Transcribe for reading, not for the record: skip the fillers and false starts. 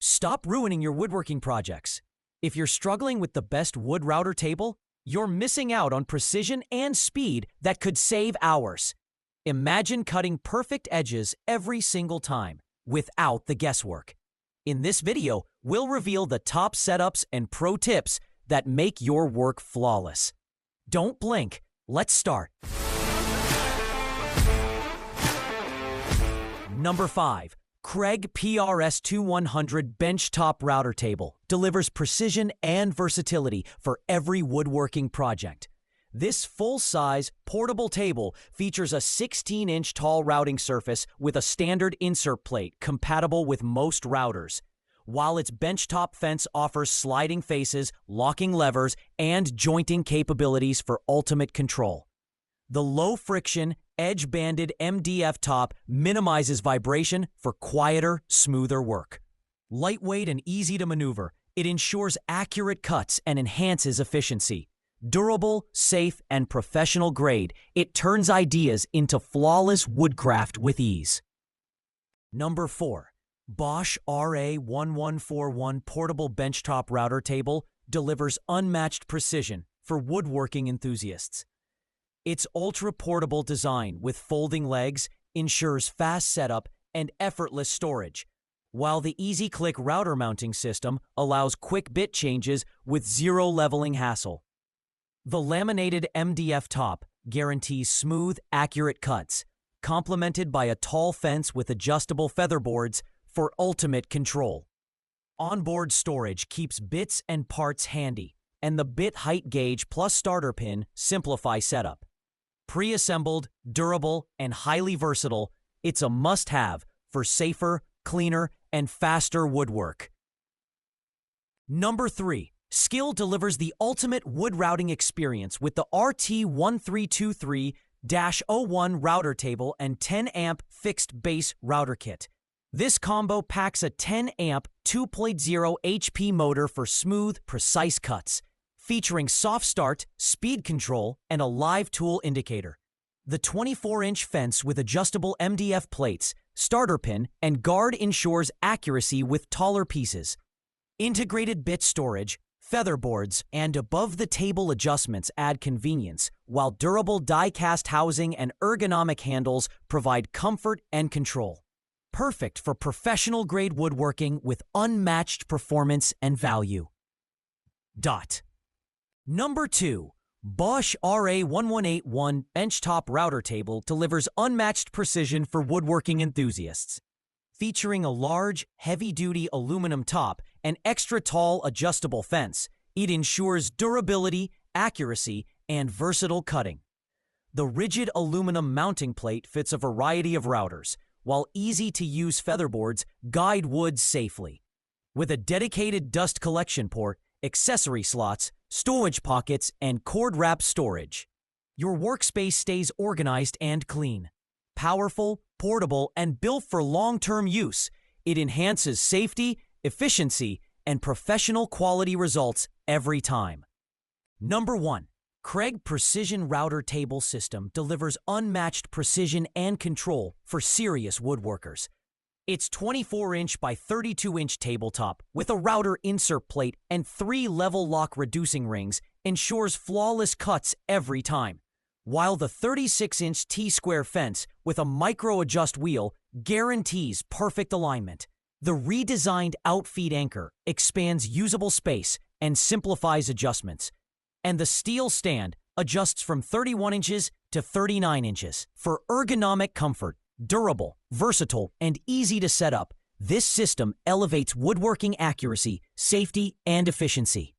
Stop ruining your woodworking projects. If you're struggling with the best wood router table, you're missing out on precision and speed that could save hours. Imagine cutting perfect edges every single time, without the guesswork. In this video, we'll reveal the top setups and pro tips that make your work flawless. Don't blink. Let's start. Number 5. Kreg PRS2100 Benchtop Router Table delivers precision and versatility for every woodworking project. This full-size, portable table features a 16-inch tall routing surface with a standard insert plate compatible with most routers, while its benchtop fence offers sliding faces, locking levers, and jointing capabilities for ultimate control. The low-friction, edge-banded MDF top minimizes vibration for quieter, smoother work. Lightweight and easy to maneuver, it ensures accurate cuts and enhances efficiency. Durable, safe, and professional grade, it turns ideas into flawless woodcraft with ease. Number 4. Bosch RA1141 Portable Benchtop Router Table delivers unmatched precision for woodworking enthusiasts. Its ultra-portable design with folding legs ensures fast setup and effortless storage, while the EasyClick router mounting system allows quick bit changes with zero leveling hassle. The laminated MDF top guarantees smooth, accurate cuts, complemented by a tall fence with adjustable featherboards for ultimate control. Onboard storage keeps bits and parts handy, and the bit height gauge plus starter pin simplify setup. Pre-assembled, durable, and highly versatile, it's a must-have for safer, cleaner, and faster woodwork. Number 3. Skill delivers the ultimate wood routing experience with the RT1323-01 router table and 10-amp fixed base router kit. This combo packs a 10-amp 2.0 HP motor for smooth, precise cuts, featuring soft start, speed control, and a live tool indicator. The 24-inch fence with adjustable MDF plates, starter pin, and guard ensures accuracy with taller pieces. Integrated bit storage, featherboards, and above-the-table adjustments add convenience, while durable die-cast housing and ergonomic handles provide comfort and control. Perfect for professional-grade woodworking with unmatched performance and value. Number 2. Bosch RA1181 Benchtop Router Table delivers unmatched precision for woodworking enthusiasts. Featuring a large, heavy-duty aluminum top and extra-tall adjustable fence, it ensures durability, accuracy, and versatile cutting. The rigid aluminum mounting plate fits a variety of routers, while easy-to-use featherboards guide wood safely. With a dedicated dust collection port, accessory slots, storage pockets, and cord-wrap storage, your workspace stays organized and clean. Powerful, portable, and built for long-term use, it enhances safety, efficiency, and professional quality results every time. Number 1. Kreg Precision Router Table System delivers unmatched precision and control for serious woodworkers. Its 24-inch by 32-inch tabletop with a router insert plate and 3 level lock reducing rings ensures flawless cuts every time, while the 36-inch T-square fence with a micro-adjust wheel guarantees perfect alignment. The redesigned outfeed anchor expands usable space and simplifies adjustments, and the steel stand adjusts from 31 inches to 39 inches for ergonomic comfort. Durable, versatile, and easy to set up, this system elevates woodworking accuracy, safety, and efficiency.